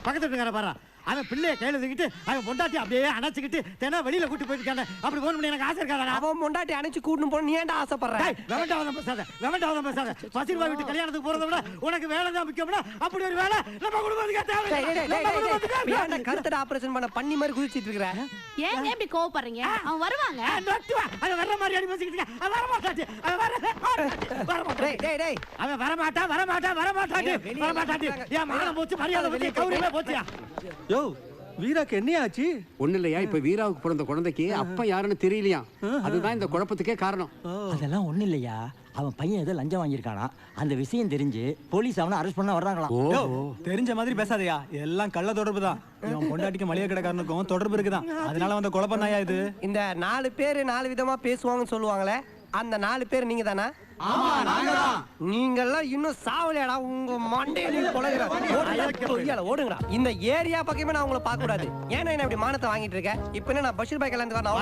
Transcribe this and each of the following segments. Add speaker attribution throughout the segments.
Speaker 1: பக்கத்து வீட்டுக்கார பாரு, அவன் பிள்ளைய கையில தூக்கிட்டு அவன் பொண்டாட்டி அப்படியே அணைச்சுக்கிட்டு தினம் வெளியில கூட்டு போயிருக்காங்க. அப்படி போகணும் எனக்கு ஆசை இருக்காதா? அவன் பொண்டாட்டி அணைச்சு கூட்டு போன நீ ஏன்டா ஆசைப்படுற? வெவண்டாவதம் பேசாத. பசிர்பாய் வீட்டு கல்யாணத்துக்கு போறதை விட உனக்கு வேலை தான் முக்கியம்னா அப்படி ஒரு வேலை நம்ம குடும்பத்துக்கு தேவை. கருத்தட ஆபரேஷன் பண்ண பண்ணி மாதிரி குதிச்சிட்டு இருக்கிற
Speaker 2: ஏன் இப்படி கோவப்படுறீங்க? அவன் வருவாங்க.
Speaker 1: அவன் வர்ற மாதிரி அடி பேசிக்கிட்டு அவன் வர மாட்டாச்சு. அவன் வரமாட்டான். என் மானம் போச்சு, மரியாதை போச்சு, கௌரவமே போச்சியா?
Speaker 3: யோ வீராக்கு என்ன ஆச்சு?
Speaker 4: ஒண்ணு இல்லையா, இப்ப வீராவுக்கு பிறந்த குழந்தைக்கு அப்பா யாருன்னு தெரியலையா, அதுதான் இந்த குழப்பத்துக்கே காரணம்.
Speaker 5: அதெல்லாம் ஒண்ணு இல்லையா, அவன் பையன் ஏதோ லஞ்சம் வாங்கியிருக்கானா, அந்த விஷயம் தெரிஞ்சு போலீஸ் அவனை அரெஸ்ட் பண்ண வர்றாங்களாம்.
Speaker 3: தெரிஞ்ச மாதிரி பேசாதயா, எல்லாம் கள்ள தொடர்பு தான். இவன் பொண்டாட்டிக்கு மளிகை கடைக்காரனுக்கும் தொடர்பு இருக்குதான், அதனால வந்த குழப்பம் தாயா இது.
Speaker 6: இந்த 4 பேர் 4 விதமா பேசுவாங்கன்னு சொல்லுவாங்களே, அந்த 4 பேர் நீங்க தானா? நீங்கெல்லாம் இன்னும் சாவலையாடா, உங்க மண்டையில ஓடுங்கடா. இந்த ஏரியா பக்கமே நான் உங்களை பார்க்க கூடாது. ஏன்னா என்ன இப்படி மானத்தை வாங்கிட்டு இருக்கேன்? இப்ப என்ன நான் பஷீர் பாய் கல்யாணத்துக்கு நான்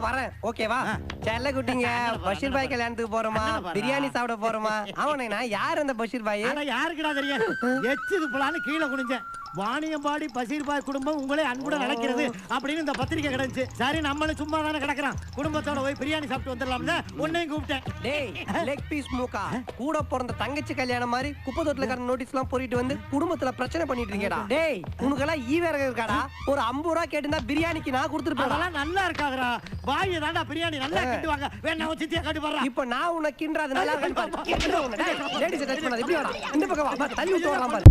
Speaker 6: வரேன், ஓகேவா? செல்ல குட்டிங்க, பஷீர் பாய் கல்யாணத்துக்கு போறோமா, பிரியாணி சாப்பிட போறோமா? அவனா யார் அந்த பஷீர் பாய்?
Speaker 1: யாருக்குடா தெரியும்? எச்சு போலான்னு கீழே குனிஞ்சேன். வாணியம்பாடி பசீர்பாய் குடும்பம் உங்களே அன்புடன் நடக்கிறது அப்படின்னு இந்த பத்திரிக்கை கிடைச்சு. சரி நம்மளும் சும்மா தானே கிடக்குறான், குடும்பத்தோட போய் பிரியாணி சாப்பிட்டு வந்துடலாம்ல உன்னையும் கூப்பிட்டேன்.
Speaker 6: டேய் லெக் பீஸ் மூக்கா, கூட பிறந்த தங்கச்சி கல்யாணம் மாதிரி குப்பை தொட்டில கர நோட்டீஸ் எல்லாம் போரிட்டு வந்து குடும்பத்துல பிரச்சனை பண்ணிட்டு இருக்கேடா. டேய் உனக்கெல்லாம் வேற இருக்காடா? ஒரு 50 ரூபா கேட்டுனா பிரியாணிக்கு நான் கொடுத்துருப்பேன்.
Speaker 1: அதெல்லாம் நல்லா இருக்காதுடா, பாய் தாண்டா பிரியாணி நல்லா கிட்டுவாங்க. வேணா சித்தியா காட்டி பாரு.
Speaker 6: இப்போ நான் உனக்கு கிண்டறது நல்லா இருக்கு பாரு. லேடிஸ் டச் பண்ணாத, இப்படி வாடா, இந்த பக்கம் வா, தள்ளி விட்டு வரலாம் பாரு.